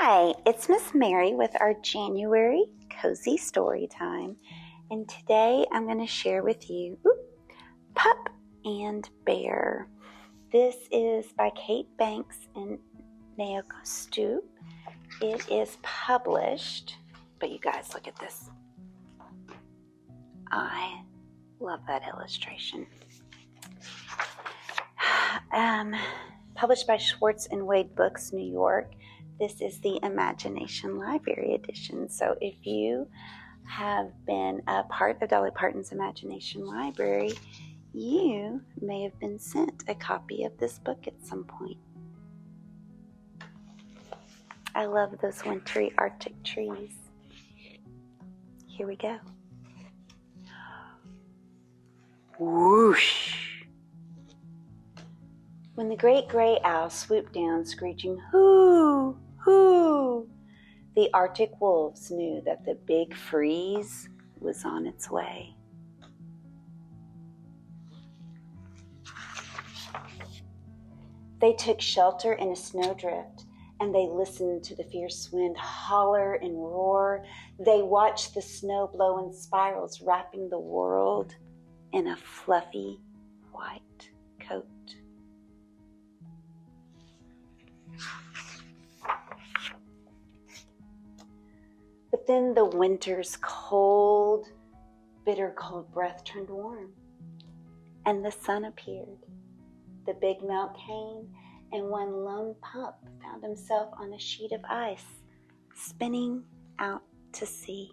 Hi, it's Ms.Mary with our January Cozy Storytime, and today I'm going to share with you Pup and Bear. This is by Kate Banks and Neocostu. It is published, but you guys look at this. I love that illustration. Published by Schwartz and Wade Books, New York. This is the Imagination Library edition. So if you have been a part of Dolly Parton's Imagination Library, you may have been sent a copy of this book at some point. I love those wintry Arctic trees. Here we go. Whoosh! When the great gray owl swooped down, screeching, "Hoo! Hoo!" the Arctic wolves knew that the big freeze was on its way. They took shelter in a snowdrift, and they listened to the fierce wind holler and roar. They watched the snow blow in spirals, wrapping the world in a fluffy white coat. But then the winter's cold, bitter cold breath turned warm, and the sun appeared. The big melt came, and one lone pup found himself on a sheet of ice, spinning out to sea.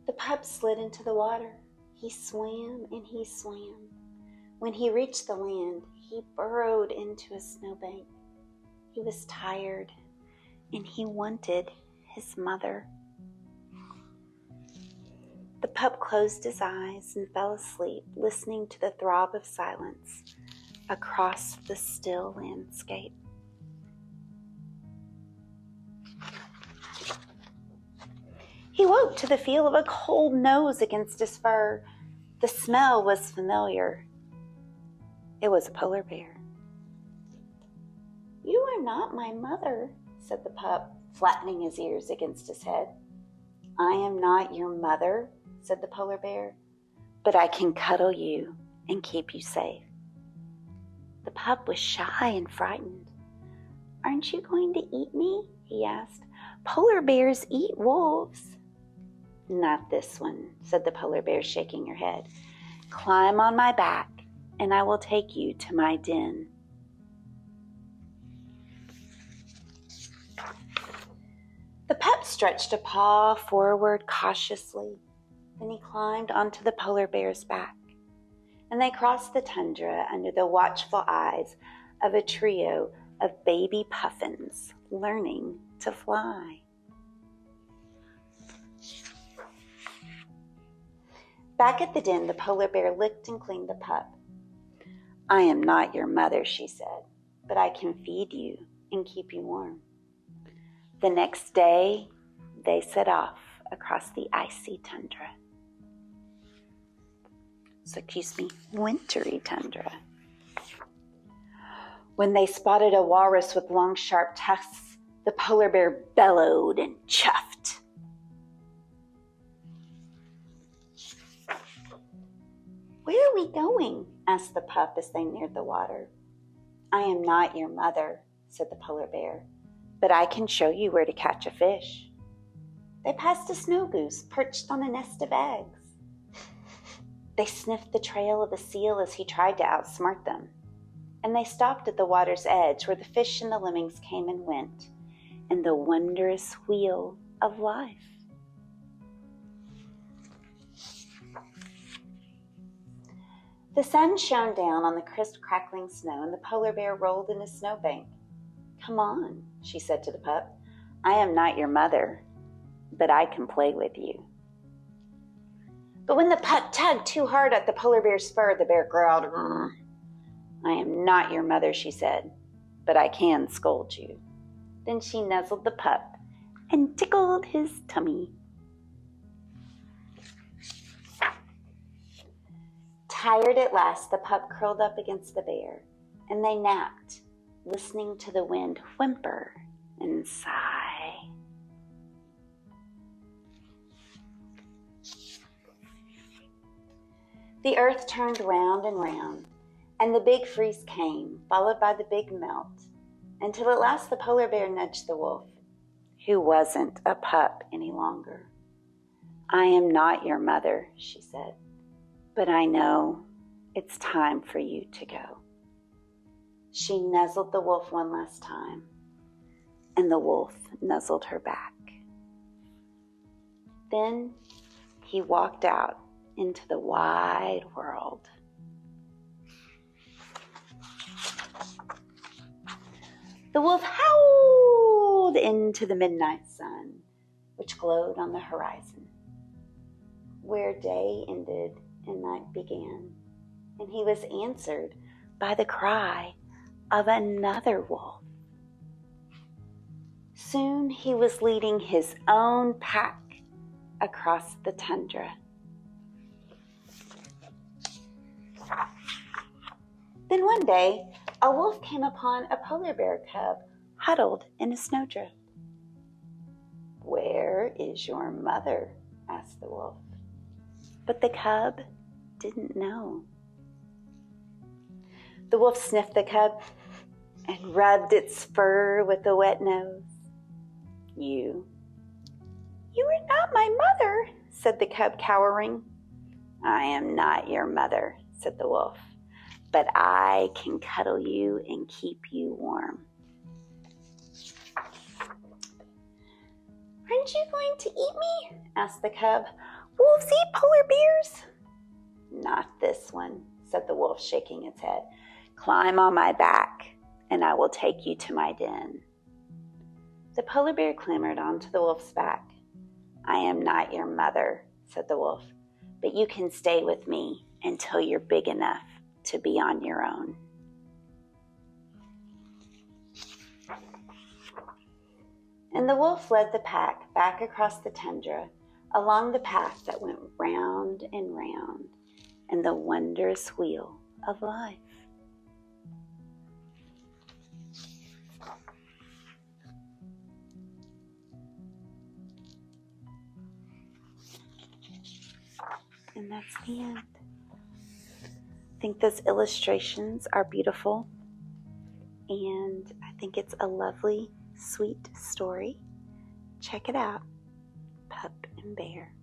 The pup slid into the water. He swam and he swam. When he reached the land, he burrowed into a snowbank. He was tired, and he wanted his mother. The pup closed his eyes and fell asleep, listening to the throb of silence across the still landscape. He woke to the feel of a cold nose against his fur. The smell was familiar. It was a polar bear. "You are not my mother," said the pup, flattening his ears against his head. "I am not your mother," said the polar bear, "but I can cuddle you and keep you safe." The pup was shy and frightened. "Aren't you going to eat me?" he asked. "Polar bears eat wolves." "Not this one," said the polar bear, shaking her head. "Climb on my back, and I will take you to my den." The pup stretched a paw forward cautiously. Then he climbed onto the polar bear's back, and they crossed the tundra under the watchful eyes of a trio of baby puffins learning to fly. Back at the den, the polar bear licked and cleaned the pup. "I am not your mother," she said, "but I can feed you and keep you warm." The next day, they set off across the icy tundra. Wintry tundra. When they spotted a walrus with long, sharp tusks, the polar bear bellowed and chuffed. "Where are we going?" asked the pup as they neared the water. "I am not your mother," said the polar bear, "but I can show you where to catch a fish." They passed a snow goose perched on a nest of eggs. They sniffed the trail of a seal as he tried to outsmart them, and they stopped at the water's edge where the fish and the lemmings came and went, in the wondrous wheel of life. The sun shone down on the crisp, crackling snow, and the polar bear rolled in a snowbank. "Come on," she said to the pup. "I am not your mother, but I can play with you." But when the pup tugged too hard at the polar bear's fur, the bear growled. "I am not your mother," she said, "but I can scold you." Then she nuzzled the pup and tickled his tummy. Tired at last, the pup curled up against the bear, and they napped, listening to the wind whimper and sigh. The earth turned round and round, and the big freeze came, followed by the big melt, until at last the polar bear nudged the wolf, who wasn't a pup any longer. "I am not your mother," she said, "but I know it's time for you to go." She nuzzled the wolf one last time, and the wolf nuzzled her back. Then he walked out into the wide world. The wolf howled into the midnight sun, which glowed on the horizon, where day ended and night began, and he was answered by the cry of another wolf. Soon he was leading his own pack across the tundra. Then one day, a wolf came upon a polar bear cub huddled in a snowdrift. "Where is your mother?" asked the wolf. But the cub didn't know. The wolf sniffed the cub and rubbed its fur with a wet nose. You are not my mother," said the cub, cowering. "I am not your mother," said the wolf, "but I can cuddle you and keep you warm." "Aren't you going to eat me?" asked the cub. "Wolves eat polar bears." "Not this one," said the wolf, shaking its head. "Climb on my back, and I will take you to my den." The polar bear clambered onto the wolf's back. "I am not your mother," said the wolf, "but you can stay with me until you're big enough to be on your own." And the wolf led the pack back across the tundra, along the path that went round and round in the wondrous wheel of life. And that's the end. I think those illustrations are beautiful, and I think it's a lovely, sweet story. Check it out, Pup and Bear.